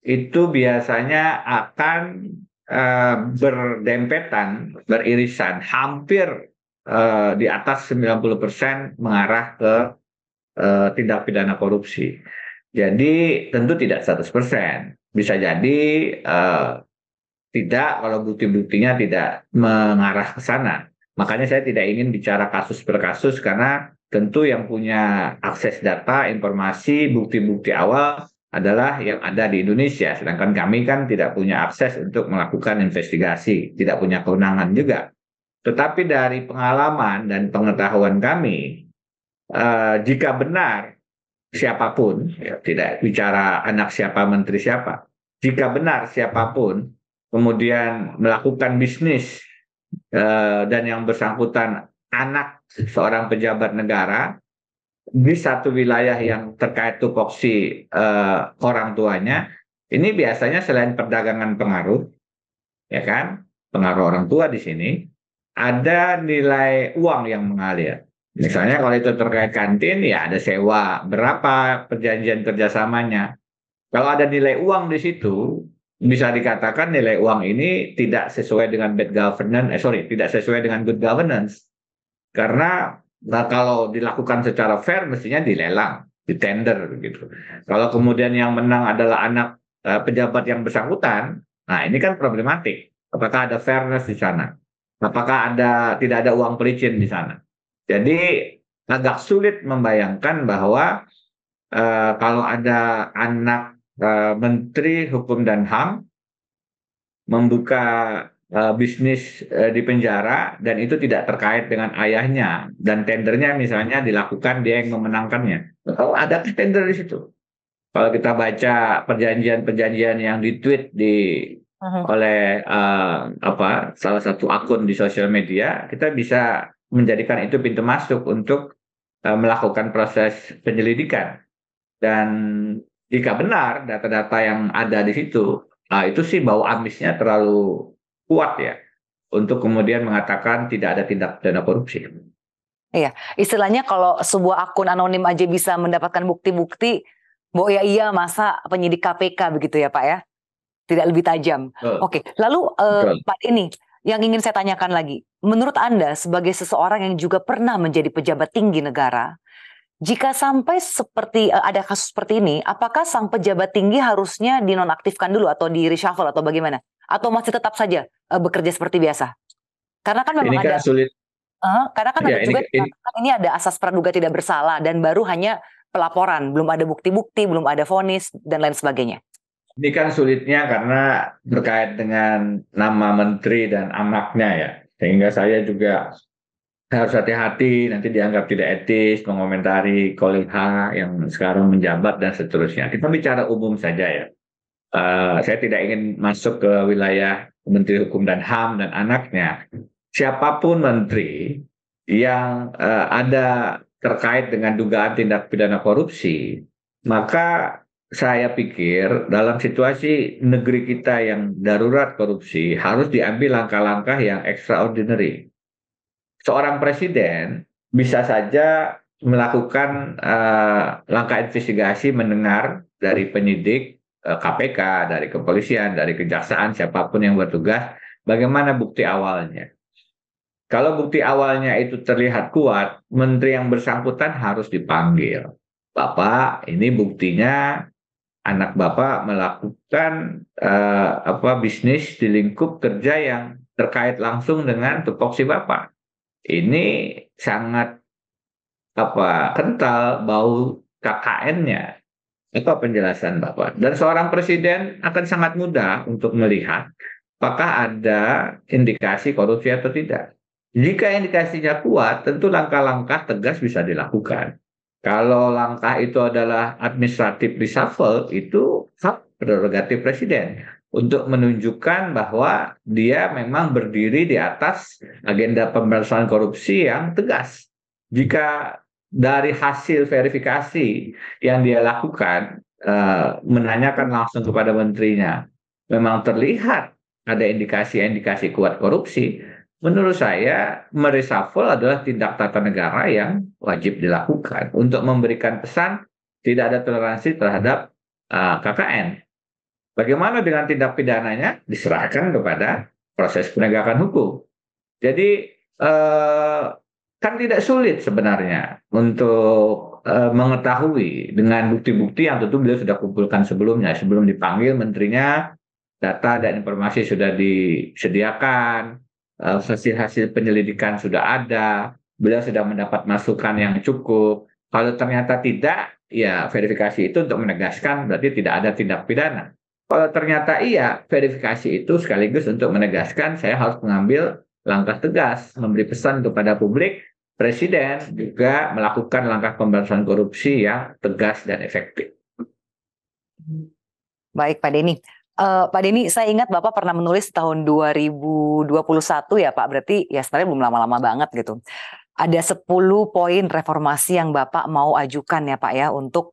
itu biasanya akan berdempetan, beririsan, hampir di atas 90% mengarah ke tindak pidana korupsi. Jadi tentu tidak 100%. Bisa jadi tidak kalau bukti-buktinya tidak mengarah ke sana. Makanya saya tidak ingin bicara kasus per kasus karena tentu yang punya akses data, informasi, bukti-bukti awal adalah yang ada di Indonesia. Sedangkan kami kan tidak punya akses untuk melakukan investigasi, tidak punya kewenangan juga. Tetapi dari pengalaman dan pengetahuan kami, jika benar siapapun, ya, tidak bicara anak siapa, menteri siapa, jika benar siapapun kemudian melakukan bisnis dan yang bersangkutan anak seorang pejabat negara di satu wilayah yang terkait tupoksi orang tuanya, ini biasanya selain perdagangan pengaruh, ya kan, pengaruh orang tua di sini, ada nilai uang yang mengalir. Misalnya kalau itu terkait kantin, ya ada sewa, berapa perjanjian kerjasamanya. Kalau ada nilai uang di situ, bisa dikatakan nilai uang ini tidak sesuai dengan tidak sesuai dengan good governance. Karena kalau dilakukan secara fair mestinya dilelang, ditender begitu. Kalau kemudian yang menang adalah anak pejabat yang bersangkutan, nah ini kan problematik. Apakah ada fairness di sana? Apakah tidak ada uang pelicin di sana? Jadi agak sulit membayangkan bahwa kalau ada anak Menteri Hukum dan HAM membuka bisnis di penjara dan itu tidak terkait dengan ayahnya dan tendernya misalnya dilakukan dia yang memenangkannya. Kalau ada tender di situ. Kalau kita baca perjanjian-perjanjian yang ditweet oleh salah satu akun di sosial media, kita bisa menjadikan itu pintu masuk untuk melakukan proses penyelidikan. Dan jika benar data-data yang ada di situ, itu sih bau amisnya terlalu kuat ya untuk kemudian mengatakan tidak ada tindak pidana korupsi. Iya, istilahnya kalau sebuah akun anonim aja bisa mendapatkan bukti-bukti, ya iya masa penyidik KPK begitu ya Pak ya? Tidak lebih tajam. Oke, lalu Pak ini yang ingin saya tanyakan lagi, menurut Anda sebagai seseorang yang juga pernah menjadi pejabat tinggi negara, jika sampai seperti ada kasus seperti ini, apakah sang pejabat tinggi harusnya dinonaktifkan dulu atau di reshuffle atau bagaimana? Atau masih tetap saja bekerja seperti biasa? Karena kan memang ini kan ada sulit. karena kan ada juga ini ada asas praduga tidak bersalah dan baru hanya pelaporan, belum ada bukti-bukti, belum ada vonis dan lain sebagainya. Ini kan sulitnya karena berkait dengan nama menteri dan anaknya ya, sehingga saya juga harus hati-hati nanti dianggap tidak etis mengomentari kolega yang sekarang menjabat dan seterusnya. Kita bicara umum saja ya. Saya tidak ingin masuk ke wilayah Menteri Hukum dan HAM dan anaknya. Siapapun menteri yang ada terkait dengan dugaan tindak pidana korupsi, maka saya pikir dalam situasi negeri kita yang darurat korupsi harus diambil langkah-langkah yang extraordinary. Seorang presiden bisa saja melakukan langkah investigasi mendengar dari penyidik KPK, dari kepolisian, dari kejaksaan, siapapun yang bertugas, bagaimana bukti awalnya. Kalau bukti awalnya itu terlihat kuat, menteri yang bersangkutan harus dipanggil. Bapak, ini buktinya anak Bapak melakukan bisnis di lingkup kerja yang terkait langsung dengan tupoksi Bapak. Ini sangat kental bau KKN-nya. Apa penjelasan Bapak? Dan seorang presiden akan sangat mudah untuk melihat apakah ada indikasi korupsi atau tidak. Jika indikasinya kuat, tentu langkah-langkah tegas bisa dilakukan. Kalau langkah itu adalah administratif reshuffle, itu hak prerogatif presiden untuk menunjukkan bahwa dia memang berdiri di atas agenda pemberantasan korupsi yang tegas. Jika dari hasil verifikasi yang dia lakukan, menanyakan langsung kepada menterinya, memang terlihat ada indikasi-indikasi kuat korupsi, menurut saya mereshuffle adalah tindak tata negara yang wajib dilakukan untuk memberikan pesan tidak ada toleransi terhadap KKN. Bagaimana dengan tindak pidananya? Diserahkan kepada proses penegakan hukum. Jadi kan tidak sulit sebenarnya untuk mengetahui dengan bukti-bukti yang tentu beliau sudah kumpulkan sebelumnya. Sebelum dipanggil menterinya, data dan informasi sudah disediakan, hasil-hasil penyelidikan sudah ada, beliau sudah mendapat masukan yang cukup. Kalau ternyata tidak, ya verifikasi itu untuk menegaskan berarti tidak ada tindak pidana. Kalau ternyata iya, verifikasi itu sekaligus untuk menegaskan saya harus mengambil langkah tegas, memberi pesan kepada publik, presiden juga melakukan langkah pemberantasan korupsi yang tegas dan efektif. Baik Pak Denny. Pak Denny, saya ingat Bapak pernah menulis tahun 2021 ya Pak, berarti ya sebenarnya belum lama-lama banget gitu. Ada 10 poin reformasi yang Bapak mau ajukan ya Pak ya untuk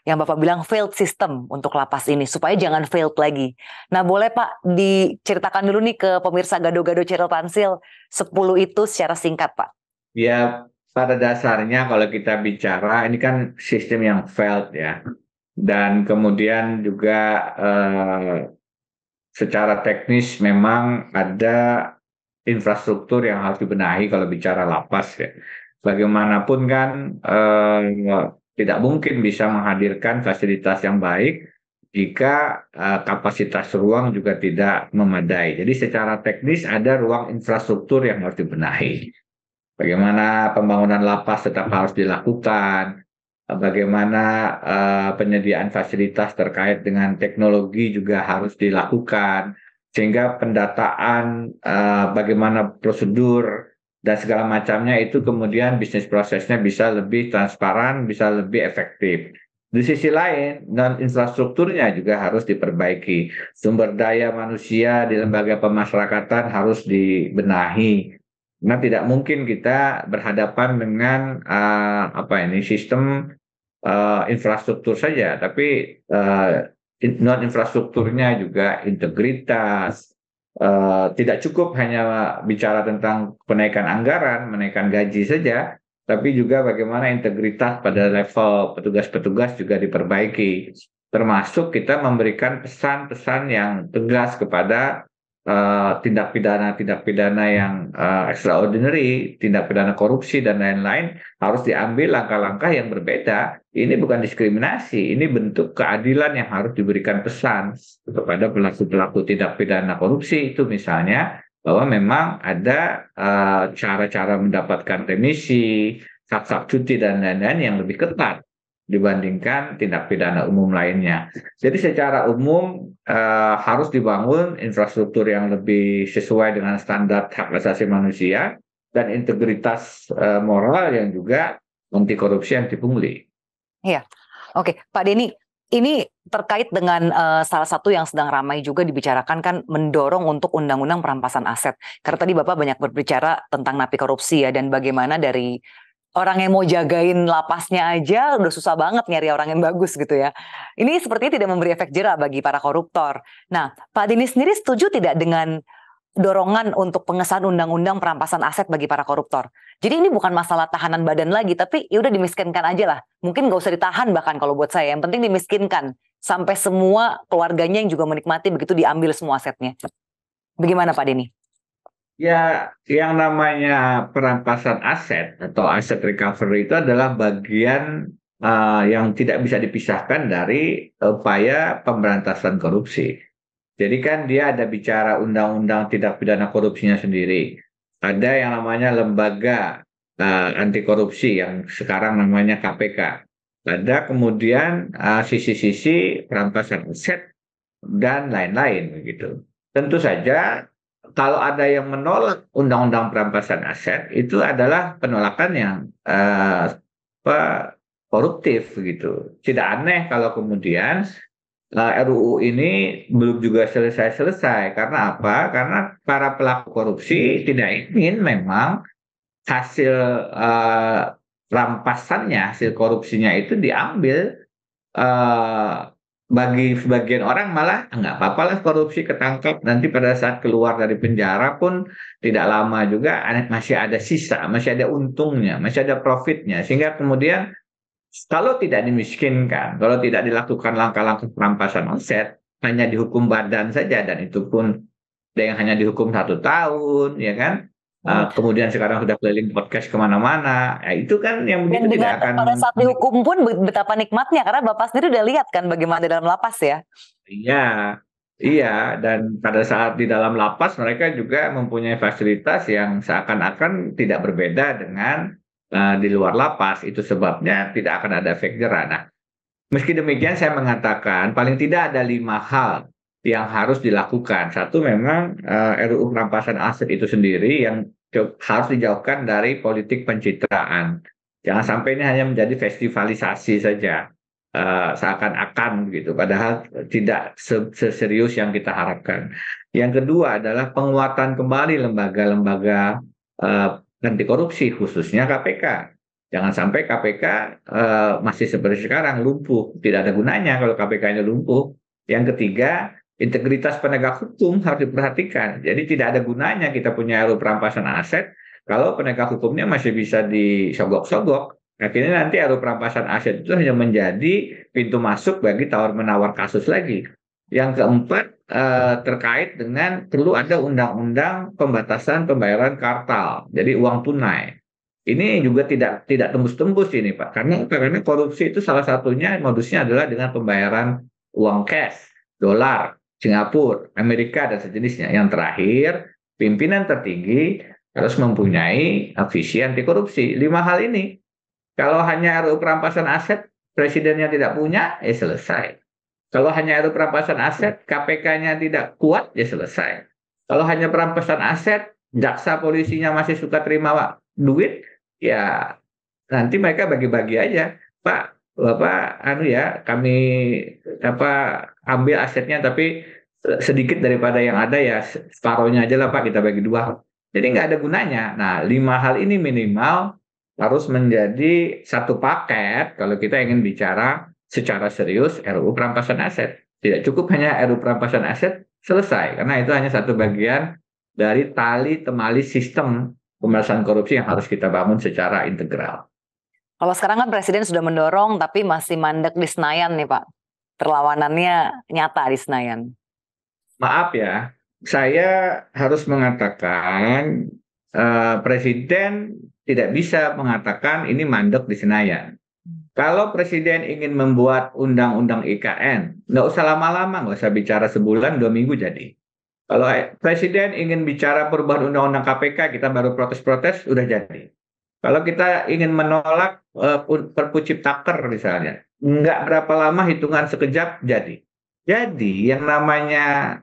yang Bapak bilang failed system untuk lapas ini supaya jangan failed lagi. Nah boleh Pak diceritakan dulu nih ke pemirsa Gado-Gado Channel Tansil 10 itu secara singkat Pak. Ya pada dasarnya kalau kita bicara ini kan sistem yang failed ya. Dan kemudian juga secara teknis memang ada infrastruktur yang harus dibenahi kalau bicara lapas ya. Bagaimanapun kan tidak mungkin bisa menghadirkan fasilitas yang baik jika kapasitas ruang juga tidak memadai. Jadi secara teknis ada ruang infrastruktur yang harus dibenahi. Bagaimana pembangunan lapas tetap harus dilakukan, bagaimana penyediaan fasilitas terkait dengan teknologi juga harus dilakukan, sehingga pendataan bagaimana prosedur dan segala macamnya itu kemudian bisnis prosesnya bisa lebih transparan, bisa lebih efektif. Di sisi lain, non-infrastrukturnya juga harus diperbaiki. Sumber daya manusia di lembaga pemasyarakatan harus dibenahi. Nah, tidak mungkin kita berhadapan dengan sistem infrastruktur saja, tapi non-infrastrukturnya juga integritas. Tidak cukup hanya bicara tentang kenaikan anggaran, menaikkan gaji saja, tapi juga bagaimana integritas pada level petugas-petugas juga diperbaiki. Termasuk kita memberikan pesan-pesan yang tegas kepada tindak pidana yang extraordinary, tindak pidana korupsi dan lain-lain, harus diambil langkah-langkah yang berbeda. Ini bukan diskriminasi, ini bentuk keadilan yang harus diberikan pesan kepada pelaku-pelaku tindak pidana korupsi itu misalnya, bahwa memang ada cara-cara mendapatkan remisi, hak-hak cuti dan lain-lain yang lebih ketat dibandingkan tindak pidana umum lainnya. Jadi secara umum harus dibangun infrastruktur yang lebih sesuai dengan standar hak asasi manusia dan integritas moral yang juga anti korupsi, anti pungli. Iya, oke, Pak Denny, ini terkait dengan salah satu yang sedang ramai juga dibicarakan kan mendorong untuk undang-undang perampasan aset. Karena tadi Bapak banyak berbicara tentang napi korupsi ya, dan bagaimana dari orang yang mau jagain lapasnya aja udah susah banget nyari orang yang bagus gitu ya. Ini sepertinya tidak memberi efek jera bagi para koruptor. Nah, Pak Denny sendiri setuju tidak dengan dorongan untuk pengesahan undang-undang perampasan aset bagi para koruptor? Jadi ini bukan masalah tahanan badan lagi, tapi ya udah dimiskinkan aja lah. Mungkin nggak usah ditahan bahkan kalau buat saya. Yang penting dimiskinkan sampai semua keluarganya yang juga menikmati begitu diambil semua asetnya. Bagaimana Pak Denny? Ya, yang namanya perampasan aset atau aset recovery itu adalah bagian yang tidak bisa dipisahkan dari upaya pemberantasan korupsi. Jadi kan dia ada bicara undang-undang tindak pidana korupsinya sendiri. Ada yang namanya lembaga anti korupsi yang sekarang namanya KPK. Ada kemudian sisi-sisi perampasan aset dan lain-lain begitu. Tentu saja kalau ada yang menolak undang-undang perampasan aset, itu adalah penolakan yang koruptif gitu. Tidak aneh kalau kemudian RUU ini belum juga selesai-selesai. Karena apa? Karena para pelaku korupsi tidak ingin memang hasil rampasannya, hasil korupsinya itu diambil. Bagi sebagian orang malah nggak apa-apa lah korupsi, ketangkap, nanti pada saat keluar dari penjara pun tidak lama juga masih ada sisa, masih ada untungnya, masih ada profitnya, sehingga kemudian kalau tidak dimiskinkan, kalau tidak dilakukan langkah-langkah perampasan aset, hanya dihukum badan saja, dan itu pun ada yang hanya dihukum 1 tahun, ya kan? Kemudian sekarang sudah keliling podcast kemana-mana, ya itu kan yang begitu tidak akan. Pada saat dihukum pun betapa nikmatnya, karena Bapak sendiri udah lihat kan bagaimana di dalam lapas ya. Iya, dan pada saat di dalam lapas mereka juga mempunyai fasilitas yang seakan-akan tidak berbeda dengan di luar lapas. Itu sebabnya tidak akan ada efek jera. Nah, meski demikian saya mengatakan paling tidak ada 5 hal yang harus dilakukan. Satu, memang RUU perampasan aset itu sendiri yang harus dijauhkan dari politik pencitraan. Jangan sampai ini hanya menjadi festivalisasi saja, seakan-akan gitu, padahal tidak seserius yang kita harapkan. Yang kedua adalah penguatan kembali lembaga-lembaga anti korupsi, khususnya KPK. Jangan sampai KPK masih seperti sekarang, lumpuh. Tidak ada gunanya kalau KPK-nya lumpuh. Yang ketiga, integritas penegak hukum harus diperhatikan. Jadi tidak ada gunanya kita punya RUU perampasan aset kalau penegak hukumnya masih bisa disogok-sogok. Akhirnya nanti RUU perampasan aset itu hanya menjadi pintu masuk bagi tawar-menawar kasus lagi. Yang keempat, terkait dengan perlu ada undang-undang pembatasan pembayaran kartal, jadi uang tunai. Ini juga tidak tembus-tembus ini Pak, karena korupsi itu salah satunya modusnya adalah dengan pembayaran uang cash, dolar, Singapura, Amerika dan sejenisnya. Yang terakhir, pimpinan tertinggi harus mempunyai visi anti korupsi. 5 hal ini, kalau hanya RUU perampasan aset, presidennya tidak punya, ya selesai. Kalau hanya RUU perampasan aset, KPK-nya tidak kuat, ya selesai. Kalau hanya perampasan aset, jaksa polisinya masih suka terima duit, ya nanti mereka bagi-bagi aja. Pak, Bapak, kami ambil asetnya, tapi sedikit daripada yang ada ya separohnya aja lah Pak, kita bagi 2. Jadi nggak ada gunanya. Nah, 5 hal ini minimal harus menjadi satu paket kalau kita ingin bicara secara serius RUU perampasan aset. Tidak cukup hanya RUU perampasan aset selesai, karena itu hanya satu bagian dari tali temali sistem pemberantasan korupsi yang harus kita bangun secara integral. Kalau sekarang kan Presiden sudah mendorong tapi masih mandek di Senayan nih Pak. Perlawanannya nyata di Senayan. Maaf ya, saya harus mengatakan Presiden tidak bisa mengatakan ini mandek di Senayan. Kalau Presiden ingin membuat undang-undang IKN, nggak usah lama-lama, nggak usah bicara sebulan, 2 minggu jadi. Kalau Presiden ingin bicara perubahan undang-undang KPK, kita baru protes-protes, udah jadi. Kalau kita ingin menolak Perpu Ciptaker misalnya, nggak berapa lama, hitungan sekejap jadi. Jadi yang namanya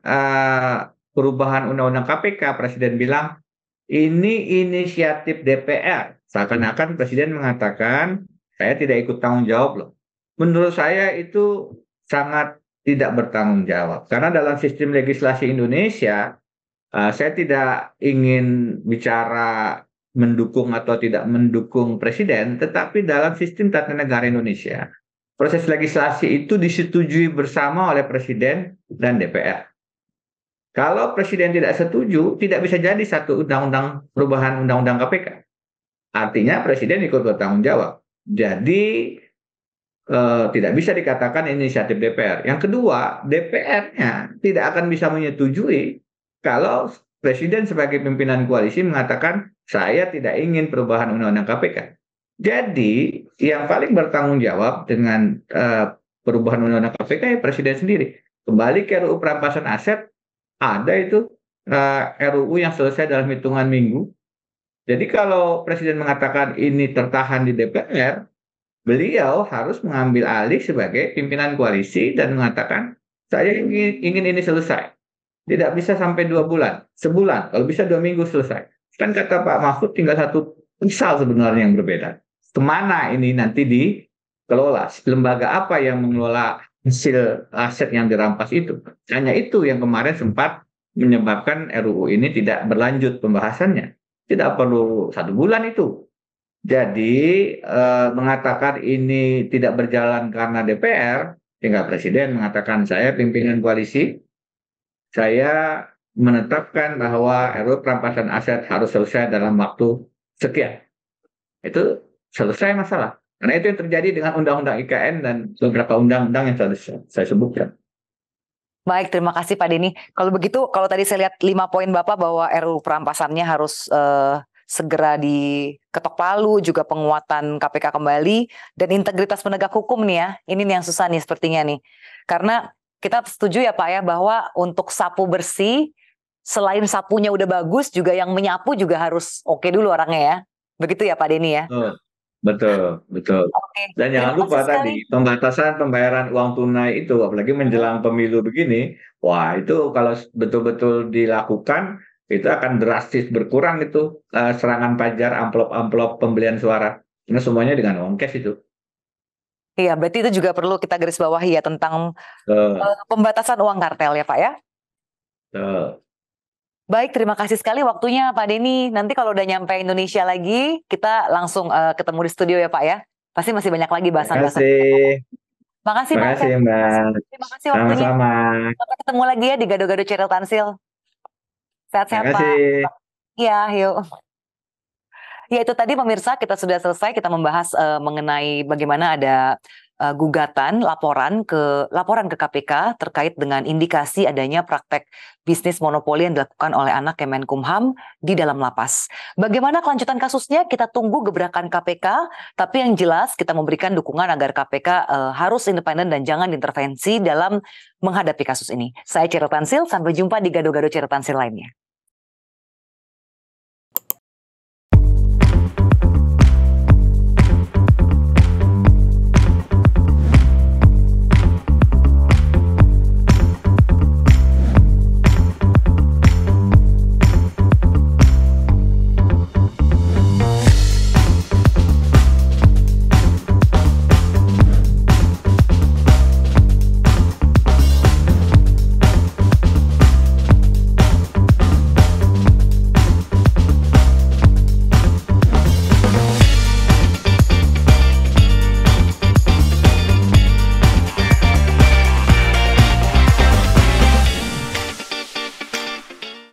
perubahan undang-undang KPK, Presiden bilang ini inisiatif DPR. Seakan-akan Presiden mengatakan saya tidak ikut tanggung jawab loh. Menurut saya itu sangat tidak bertanggung jawab. Karena dalam sistem legislasi Indonesia, saya tidak ingin bicara mendukung atau tidak mendukung Presiden, tetapi dalam sistem tata negara Indonesia, proses legislasi itu disetujui bersama oleh Presiden dan DPR. Kalau Presiden tidak setuju, tidak bisa jadi satu undang-undang perubahan undang-undang KPK. Artinya Presiden ikut bertanggung jawab. Jadi tidak bisa dikatakan inisiatif DPR. Yang kedua, DPR-nya tidak akan bisa menyetujui kalau Presiden sebagai pimpinan koalisi mengatakan saya tidak ingin perubahan undang-undang KPK. Jadi yang paling bertanggung jawab dengan perubahan undang-undang KPK ya Presiden sendiri. Kembali ke RUU perampasan aset, ada itu RUU yang selesai dalam hitungan minggu. Jadi kalau Presiden mengatakan ini tertahan di DPR, beliau harus mengambil alih sebagai pimpinan koalisi dan mengatakan saya ingin ini selesai. Tidak bisa sampai 2 bulan, sebulan, kalau bisa 2 minggu selesai. Kan kata Pak Mahfud tinggal satu misal sebenarnya yang berbeda. Kemana ini nanti dikelola? Lembaga apa yang mengelola hasil aset yang dirampas itu? Hanya itu yang kemarin sempat menyebabkan RUU ini tidak berlanjut pembahasannya. Tidak perlu 1 bulan itu. Jadi mengatakan ini tidak berjalan karena DPR, tinggal Presiden mengatakan saya pimpinan koalisi, saya menetapkan bahwa RUU perampasan aset harus selesai dalam waktu sekian. Itu selesai masalah. Karena itu yang terjadi dengan undang-undang IKN dan beberapa undang-undang yang saya sebutkan. Baik, terima kasih Pak Denny. Kalau begitu, kalau tadi saya lihat 5 poin Bapak bahwa RUU perampasannya harus segera diketok palu, juga penguatan KPK kembali, dan integritas penegak hukum nih ya. Ini nih yang susah nih sepertinya nih. Karena kita setuju ya Pak ya, bahwa untuk sapu bersih, selain sapunya udah bagus, juga yang menyapu juga harus oke dulu orangnya ya. Begitu ya Pak Denny ya? Betul. Oke. Dan jangan lupa tadi, pembatasan pembayaran uang tunai itu, apalagi menjelang pemilu begini, wah itu kalau betul-betul dilakukan, itu akan drastis berkurang itu serangan pajar amplop-amplop pembelian suara. Karena semuanya dengan uang cash itu. Iya, berarti itu juga perlu kita garis bawahi ya tentang pembatasan uang kartel ya Pak ya. Baik, terima kasih sekali waktunya Pak Denny. Nanti kalau udah nyampe Indonesia lagi, kita langsung ketemu di studio ya Pak ya. Pasti masih banyak lagi bahasan-bahasan. Makasih Pak. Makasih Mbak. Terima kasih waktunya. Sama-sama. Sampai ketemu lagi ya di Gado-Gado Ceril Tansil. Sehat-sehat Pak. Iya, yuk. Ya itu tadi pemirsa, kita sudah selesai, kita membahas mengenai bagaimana ada gugatan laporan ke KPK terkait dengan indikasi adanya praktek bisnis monopoli yang dilakukan oleh anak Kemenkumham di dalam lapas. Bagaimana kelanjutan kasusnya? Kita tunggu gebrakan KPK, tapi yang jelas kita memberikan dukungan agar KPK harus independen dan jangan diintervensi dalam menghadapi kasus ini. Saya Cheryl Tansil, sampai jumpa di Gado-Gado Cheryl Tansil lainnya.